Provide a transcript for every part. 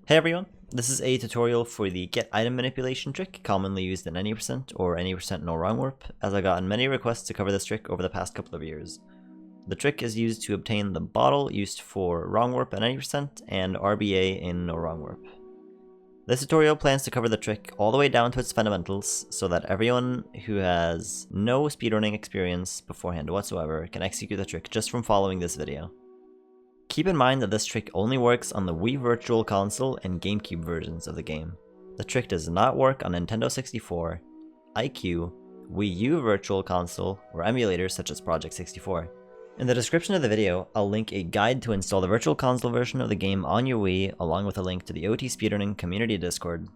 Hey everyone, this is a tutorial for the get item manipulation trick commonly used in Any% or Any% no wrong warp, as I've gotten many requests to cover this trick over the past couple of years. The trick is used to obtain the bottle used for wrong warp in Any% and RBA in no wrong warp. This tutorial plans to cover the trick all the way down to its fundamentals so that everyone who has no speedrunning experience beforehand whatsoever can execute the trick just from following this video. Keep in mind that this trick only works on the Wii Virtual Console and GameCube versions of the game. The trick does not work on Nintendo 64, iQue, Wii U Virtual Console, or emulators such as Project 64. In the description of the video, I'll link a guide to install the Virtual Console version of the game on your Wii, along with a link to the OT Speedrunning community Discord,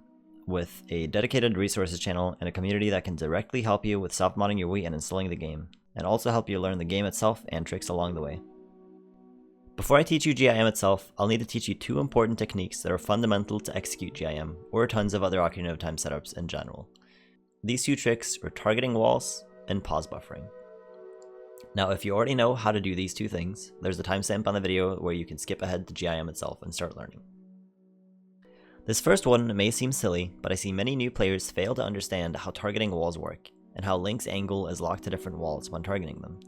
with a dedicated resources channel and a community that can directly help you with soft modding your Wii and installing the game, and also help you learn the game itself and tricks along the way. Before I teach you GIM itself, I'll need to teach you two important techniques that are fundamental to execute GIM, or tons of other Ocarina of Time setups in general. These two tricks are targeting walls and pause buffering. Now, if you already know how to do these two things, there's a timestamp on the video where you can skip ahead to GIM itself and start learning. This first one may seem silly, but I see many new players fail to understand how targeting walls work, and how Link's angle is locked to different walls when targeting them.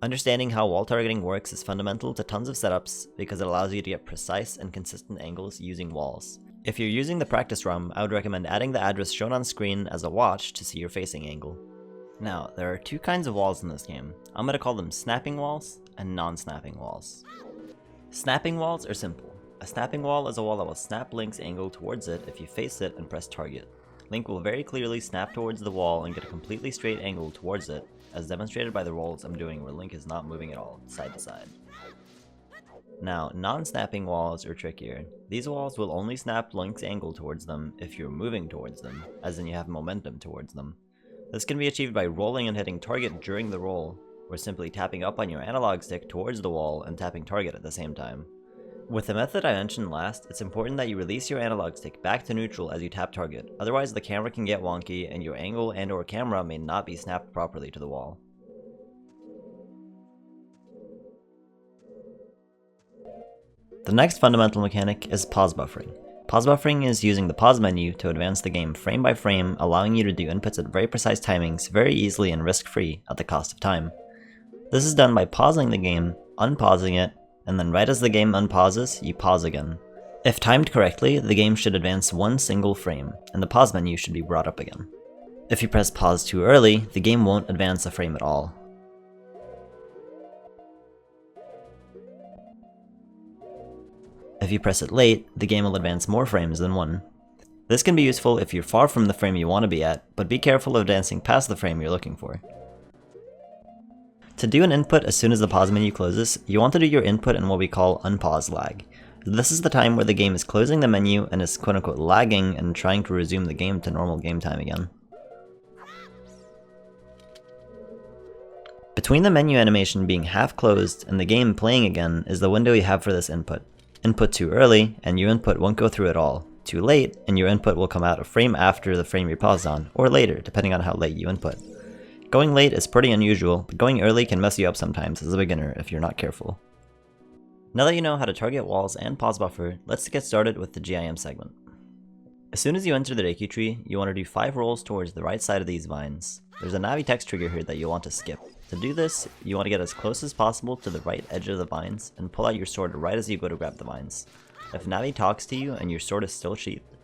Understanding how wall targeting works is fundamental to tons of setups because it allows you to get precise and consistent angles using walls. If you're using the practice ROM, I would recommend adding the address shown on screen as a watch to see your facing angle. Now, there are two kinds of walls in this game. I'm going to call them snapping walls and non-snapping walls. Snapping walls are simple. A snapping wall is a wall that will snap Link's angle towards it if you face it and press target. Link will very clearly snap towards the wall and get a completely straight angle towards it, as demonstrated by the rolls I'm doing where Link is not moving at all, side to side. Now, non-snapping walls are trickier. These walls will only snap Link's angle towards them if you're moving towards them, as in you have momentum towards them. This can be achieved by rolling and hitting target during the roll, or simply tapping up on your analog stick towards the wall and tapping target at the same time. With the method I mentioned last, it's important that you release your analog stick back to neutral as you tap target, otherwise the camera can get wonky and your angle and/or camera may not be snapped properly to the wall. The next fundamental mechanic is pause buffering. Pause buffering is using the pause menu to advance the game frame by frame, allowing you to do inputs at very precise timings very easily and risk-free at the cost of time. This is done by pausing the game, unpausing it, and then right as the game unpauses, you pause again. If timed correctly, the game should advance one single frame, and the pause menu should be brought up again. If you press pause too early, the game won't advance a frame at all. If you press it late, the game will advance more frames than one. This can be useful if you're far from the frame you want to be at, but be careful of dancing past the frame you're looking for. To do an input as soon as the pause menu closes, you want to do your input in what we call unpause lag. This is the time where the game is closing the menu and is quote-unquote lagging and trying to resume the game to normal game time again. Between the menu animation being half closed and the game playing again is the window you have for this input. Input too early, and your input won't go through at all. Too late, and your input will come out a frame after the frame you paused on, or later, depending on how late you input. Going late is pretty unusual, but going early can mess you up sometimes as a beginner if you're not careful. Now that you know how to target walls and pause buffer, let's get started with the GIM segment. As soon as you enter the Deku Tree, you want to do 5 rolls towards the right side of these vines. There's a Navi text trigger here that you'll want to skip. To do this, you want to get as close as possible to the right edge of the vines, and pull out your sword right as you go to grab the vines. If Navi talks to you and your sword is still sheathed,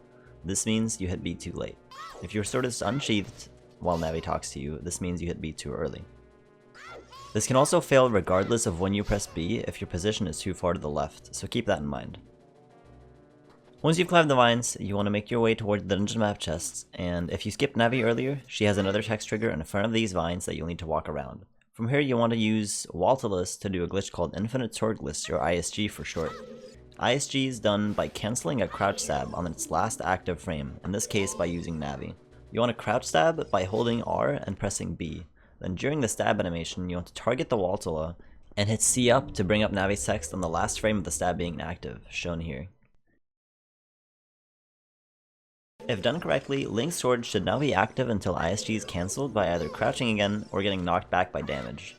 this means you hit B too late. If your sword is unsheathed while Navi talks to you, this means you hit B too early. This can also fail regardless of when you press B if your position is too far to the left, so keep that in mind. Once you've climbed the vines, you want to make your way towards the dungeon map chests, and if you skipped Navi earlier, she has another text trigger in front of these vines that you'll need to walk around. From here you want to use Walltula to do a glitch called Infinite Sword Glitch, or ISG for short. ISG is done by cancelling a crouch stab on its last active frame, in this case by using Navi. You want to crouch stab by holding R and pressing B. Then during the stab animation, you want to target the Walltula and hit C up to bring up Navi's text on the last frame of the stab being active, shown here. If done correctly, Link's sword should now be active until ISG is cancelled by either crouching again or getting knocked back by damage.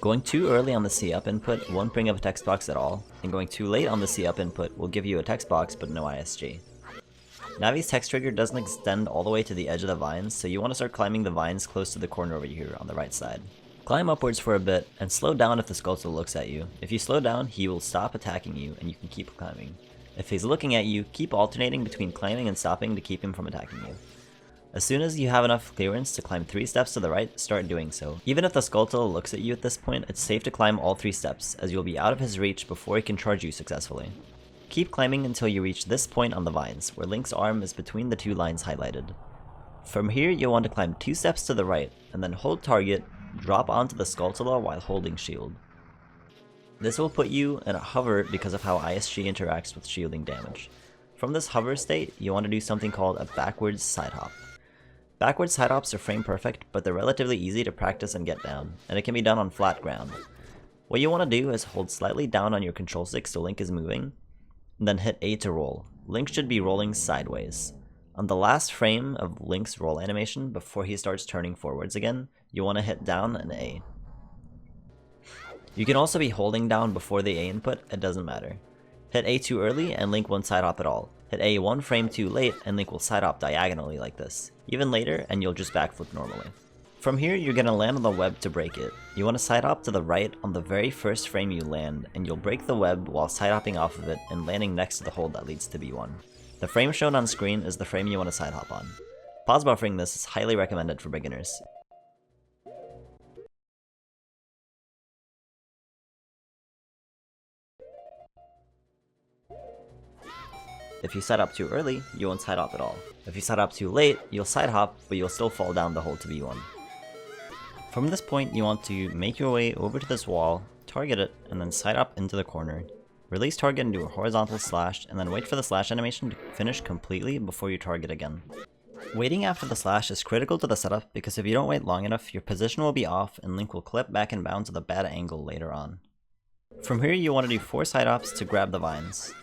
Going too early on the C up input won't bring up a text box at all, and going too late on the C up input will give you a text box but no ISG. Navi's text trigger doesn't extend all the way to the edge of the vines, so you want to start climbing the vines close to the corner over here on the right side. Climb upwards for a bit, and slow down if the Skulltula looks at you. If you slow down, he will stop attacking you, and you can keep climbing. If he's looking at you, keep alternating between climbing and stopping to keep him from attacking you. As soon as you have enough clearance to climb 3 steps to the right, start doing so. Even if the Skulltula looks at you at this point, it's safe to climb all 3 steps, as you'll be out of his reach before he can charge you successfully. Keep climbing until you reach this point on the vines, where Link's arm is between the 2 lines highlighted. From here, you'll want to climb 2 steps to the right, and then hold target, drop onto the Skulltula while holding shield. This will put you in a hover because of how ISG interacts with shielding damage. From this hover state, you want to do something called a backwards sidehop. Backwards sidehops are frame perfect, but they're relatively easy to practice and get down, and it can be done on flat ground. What you want to do is hold slightly down on your control stick so Link is moving, and then hit A to roll. Link should be rolling sideways. On the last frame of Link's roll animation, before he starts turning forwards again, you want to hit down and A. You can also be holding down before the A input, it doesn't matter. Hit A too early and Link won't side hop at all. Hit A 1 frame too late and Link will side hop diagonally like this. Even later and you'll just backflip normally. From here you're going to land on the web to break it. You want to side hop to the right on the very first frame you land, and you'll break the web while side hopping off of it and landing next to the hold that leads to B1. The frame shown on screen is the frame you want to side hop on. Pause buffering this is highly recommended for beginners. If you side hop too early, you won't side hop at all. If you side hop too late, you'll side hop, but you'll still fall down the hold to B1. From this point, you want to make your way over to this wall, target it, and then side hop into the corner. Release target and do a horizontal slash, and then wait for the slash animation to finish completely before you target again. Waiting after the slash is critical to the setup because if you don't wait long enough, your position will be off and Link will clip back and bounce at a bad angle later on. From here, you want to do 4 side hops to grab the vines.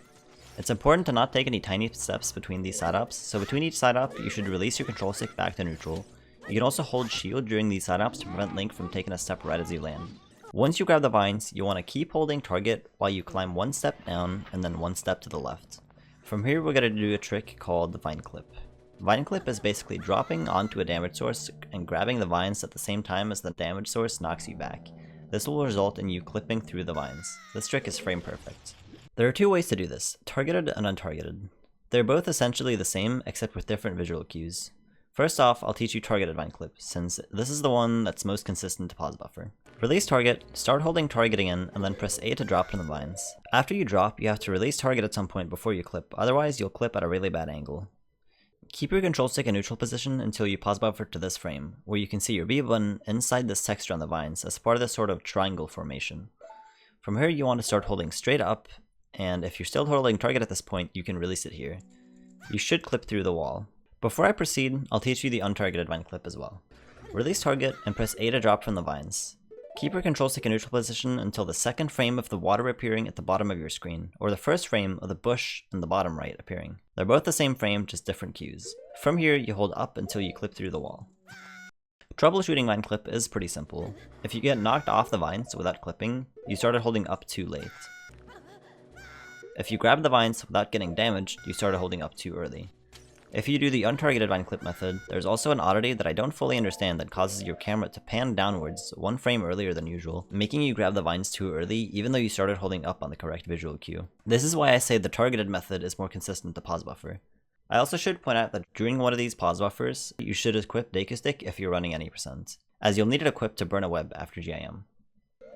It's important to not take any tiny steps between these side hops, so between each side hop, you should release your control stick back to neutral. You can also hold shield during these side hops to prevent Link from taking a step right as you land. Once you grab the vines, you want to keep holding target while you climb 1 step down and then 1 step to the left. From here, we're going to do a trick called the vine clip. Vine clip is basically dropping onto a damage source and grabbing the vines at the same time as the damage source knocks you back. This will result in you clipping through the vines. This trick is frame perfect. There are 2 ways to do this, targeted and untargeted. They're both essentially the same, except with different visual cues. First off, I'll teach you targeted vine clip, since this is the one that's most consistent to pause buffer. Release target, start holding target again, and then press A to drop from the vines. After you drop, you have to release target at some point before you clip, otherwise you'll clip at a really bad angle. Keep your control stick in neutral position until you pause buffer to this frame, where you can see your B button inside this texture on the vines as part of this sort of triangle formation. From here you want to start holding straight up, and if you're still holding target at this point, you can release it here. You should clip through the wall. Before I proceed, I'll teach you the untargeted vine clip as well. Release target and press A to drop from the vines. Keep your control stick in neutral position until the second frame of the water appearing at the bottom of your screen, or the first frame of the bush in the bottom right appearing. They're both the same frame, just different cues. From here, you hold up until you clip through the wall. Troubleshooting vine clip is pretty simple. If you get knocked off the vines without clipping, you started holding up too late. If you grab the vines without getting damaged, you started holding up too early. If you do the untargeted vine clip method, there's also an oddity that I don't fully understand that causes your camera to pan downwards 1 frame earlier than usual, making you grab the vines too early even though you started holding up on the correct visual cue. This is why I say the targeted method is more consistent to pause buffer. I also should point out that during one of these pause buffers, you should equip Deku Stick if you're running any %, as you'll need it equipped to burn a web after GIM.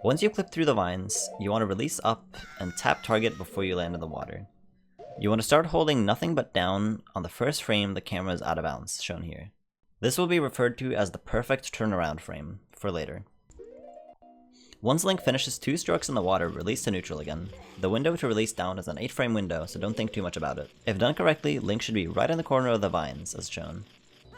Once you clip through the vines, you want to release up and tap target before you land in the water. You want to start holding nothing but down on the first frame the camera is out of bounds, shown here. This will be referred to as the perfect turnaround frame, for later. Once Link finishes 2 strokes in the water, release to neutral again. The window to release down is an 8 frame window, so don't think too much about it. If done correctly, Link should be right in the corner of the vines, as shown.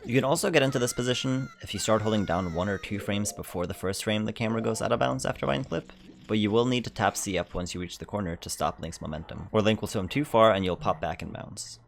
You can also get into this position if you start holding down 1 or 2 frames before the first frame the camera goes out of bounds after vine clip, but you will need to tap C up once you reach the corner to stop Link's momentum, or Link will swim too far and you'll pop back and bounce.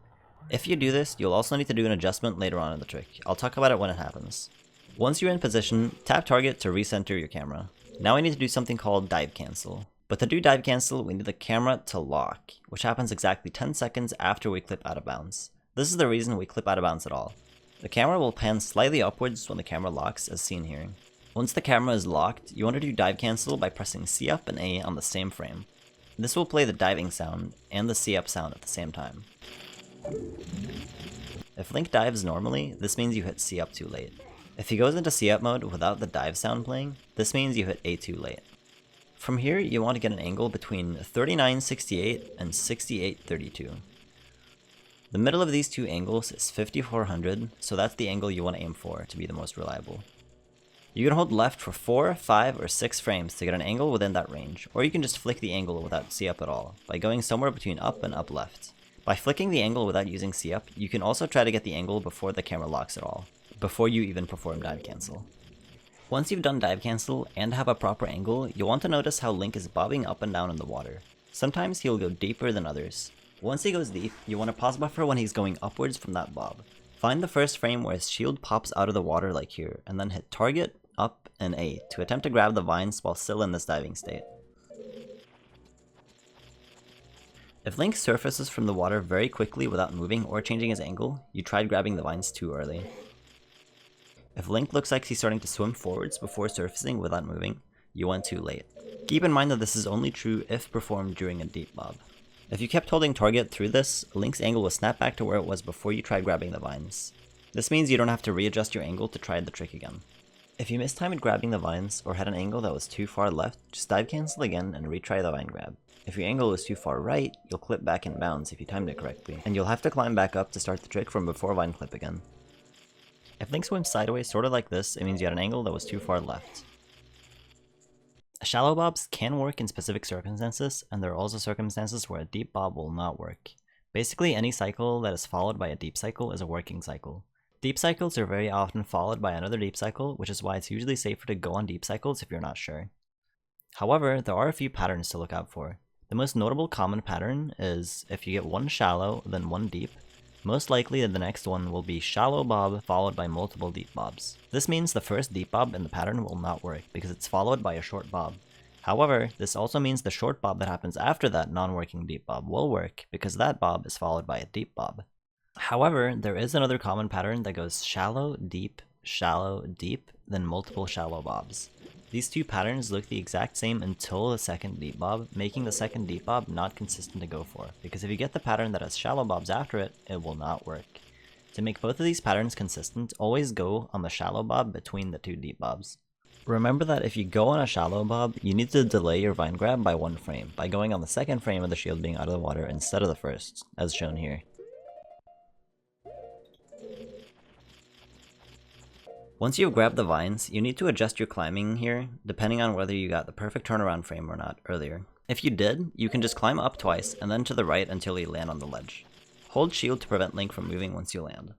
If you do this, you'll also need to do an adjustment later on in the trick. I'll talk about it when it happens. Once you're in position, tap target to recenter your camera. Now we need to do something called dive cancel. But to do dive cancel, we need the camera to lock, which happens exactly 10 seconds after we clip out of bounds. This is the reason we clip out of bounds at all. The camera will pan slightly upwards when the camera locks, as seen here. Once the camera is locked, you want to do dive cancel by pressing C up and A on the same frame. This will play the diving sound and the C up sound at the same time. If Link dives normally, this means you hit C up too late. If he goes into C up mode without the dive sound playing, this means you hit A too late. From here, you want to get an angle between 3968 and 6832. The middle of these two angles is 5400, so that's the angle you want to aim for to be the most reliable. You can hold left for 4, 5, or 6 frames to get an angle within that range, or you can just flick the angle without C up at all, by going somewhere between up and up left. By flicking the angle without using C up, you can also try to get the angle before the camera locks at all, before you even perform dive cancel. Once you've done dive cancel and have a proper angle, you'll want to notice how Link is bobbing up and down in the water. Sometimes he'll go deeper than others. Once he goes deep, you want to pause buffer when he's going upwards from that bob. Find the first frame where his shield pops out of the water like here, and then hit target, up, and A to attempt to grab the vines while still in this diving state. If Link surfaces from the water very quickly without moving or changing his angle, you tried grabbing the vines too early. If Link looks like he's starting to swim forwards before surfacing without moving, you went too late. Keep in mind that this is only true if performed during a deep bob. If you kept holding target through this, Link's angle will snap back to where it was before you tried grabbing the vines. This means you don't have to readjust your angle to try the trick again. If you mistimed grabbing the vines or had an angle that was too far left, just dive cancel again and retry the vine grab. If your angle was too far right, you'll clip back in bounds if you timed it correctly, and you'll have to climb back up to start the trick from before vine clip again. If Link swims sideways sorta like this, it means you had an angle that was too far left. Shallow bobs can work in specific circumstances, and there are also circumstances where a deep bob will not work. Basically, any cycle that is followed by a deep cycle is a working cycle. Deep cycles are very often followed by another deep cycle, which is why it's usually safer to go on deep cycles if you're not sure. However, there are a few patterns to look out for. The most notable common pattern is if you get one shallow, then one deep, most likely the next one will be shallow bob followed by multiple deep bobs. This means the first deep bob in the pattern will not work because it's followed by a short bob. However, this also means the short bob that happens after that non-working deep bob will work because that bob is followed by a deep bob. However, there is another common pattern that goes shallow, deep, then multiple shallow bobs. These two patterns look the exact same until the second deep bob, making the second deep bob not consistent to go for, because if you get the pattern that has shallow bobs after it, it will not work. To make both of these patterns consistent, always go on the shallow bob between the two deep bobs. Remember that if you go on a shallow bob, you need to delay your vine grab by one frame, by going on the second frame of the shield being out of the water instead of the first, as shown here. Once you've grabbed the vines, you need to adjust your climbing here, depending on whether you got the perfect turnaround frame or not earlier. If you did, you can just climb up twice and then to the right until you land on the ledge. Hold shield to prevent Link from moving once you land.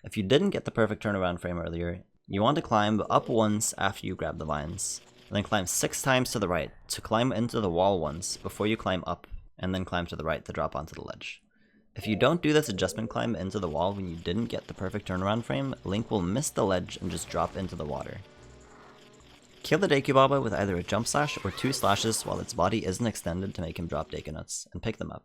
If you didn't get the perfect turnaround frame earlier, you want to climb up once after you grab the vines, and then climb 6 times to the right to climb into the wall once before you climb up, and then climb to the right to drop onto the ledge. If you don't do this adjustment climb into the wall when you didn't get the perfect turnaround frame, Link will miss the ledge and just drop into the water. Kill the Deku Baba with either a jump slash or 2 slashes while its body isn't extended to make him drop Deku Nuts, and pick them up.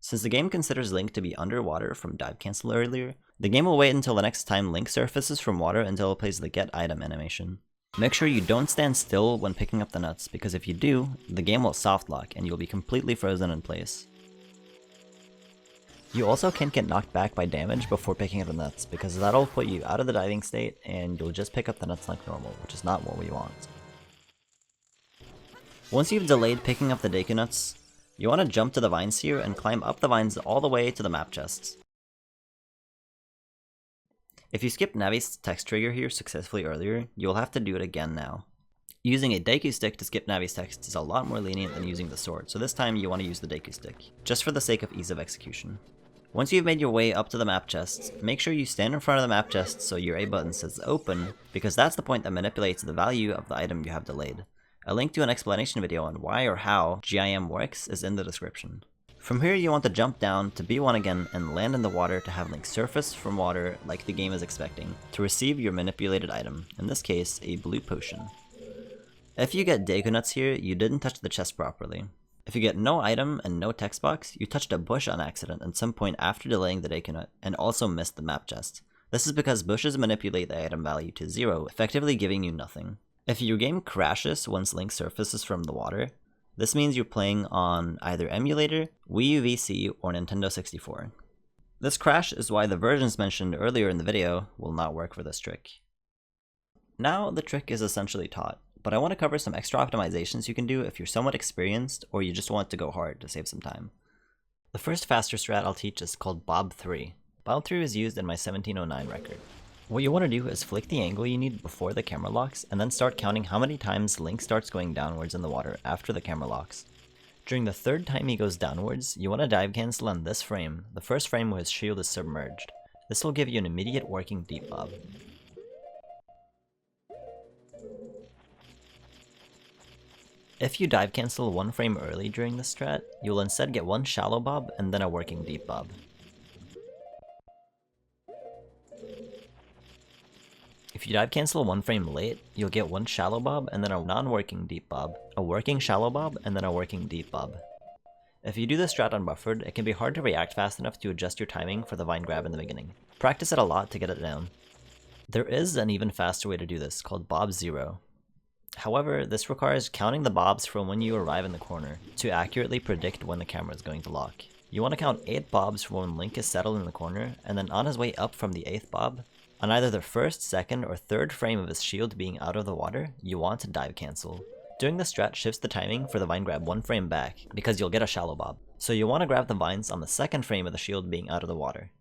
Since the game considers Link to be underwater from dive cancel earlier, the game will wait until the next time Link surfaces from water until it plays the get item animation. Make sure you don't stand still when picking up the nuts, because if you do, the game will soft lock and you'll be completely frozen in place. You also can't get knocked back by damage before picking up the nuts, because that'll put you out of the diving state and you'll just pick up the nuts like normal, which is not what we want. Once you've delayed picking up the Deku Nuts, you want to jump to the vines here and climb up the vines all the way to the map chests. If you skipped Navi's text trigger here successfully earlier, you'll have to do it again now. Using a Deku stick to skip Navi's text is a lot more lenient than using the sword, so this time you want to use the Deku stick, just for the sake of ease of execution. Once you've made your way up to the map chests, make sure you stand in front of the map chests so your A button says open, because that's the point that manipulates the value of the item you have delayed. A link to an explanation video on why or how GIM works is in the description. From here you want to jump down to B1 again and land in the water to have Link surface from water like the game is expecting, to receive your manipulated item, in this case a blue potion. If you get Deku nuts here, you didn't touch the chest properly. If you get no item and no text box, you touched a bush on accident at some point after delaying the Deku nut, and also missed the map chest. This is because bushes manipulate the item value to 0, effectively giving you nothing. If your game crashes once Link surfaces from the water, this means you're playing on either emulator, Wii U VC, or Nintendo 64. This crash is why the versions mentioned earlier in the video will not work for this trick. Now the trick is essentially taught, but I want to cover some extra optimizations you can do if you're somewhat experienced or you just want to go hard to save some time. The first faster strat I'll teach is called Bob 3. Bob 3 is used in my 1709 record. What you want to do is flick the angle you need before the camera locks, and then start counting how many times Link starts going downwards in the water after the camera locks. During the third time he goes downwards, you want to dive cancel on this frame, the first frame where his shield is submerged. This will give you an immediate working deep bob. If you dive cancel one frame early during this strat, you'll instead get one shallow bob and then a working deep bob. If you dive cancel one frame late, you'll get one shallow bob and then a non-working deep bob, a working shallow bob, and then a working deep bob. If you do this strat unbuffered, it can be hard to react fast enough to adjust your timing for the vine grab in the beginning. Practice it a lot to get it down. There is an even faster way to do this, called Bob 0. However, this requires counting the bobs from when you arrive in the corner, to accurately predict when the camera is going to lock. You want to count 8 bobs from when Link is settled in the corner, and then on his way up from the 8th bob, on either the first, second, or third frame of his shield being out of the water, you want to dive cancel. Doing this strat shifts the timing for the vine grab one frame back, because you'll get a shallow bob. So you want to grab the vines on the second frame of the shield being out of the water.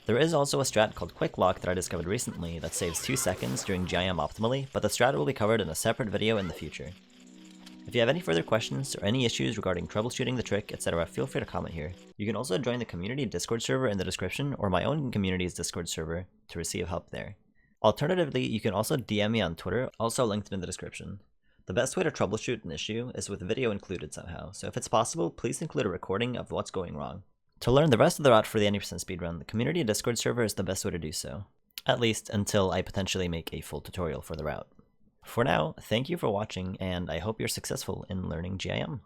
There is also a strat called Quick Lock that I discovered recently that saves 2 seconds during GIM optimally, but the strat will be covered in a separate video in the future. If you have any further questions or any issues regarding troubleshooting the trick, etc., feel free to comment here. You can also join the community Discord server in the description or my own community's Discord server to receive help there. Alternatively, you can also DM me on Twitter, also linked in the description. The best way to troubleshoot an issue is with video included somehow, so if it's possible, please include a recording of what's going wrong. To learn the rest of the route for the any% speedrun, the community Discord server is the best way to do so. At least until I potentially make a full tutorial for the route. For now, thank you for watching, and I hope you're successful in learning GIM.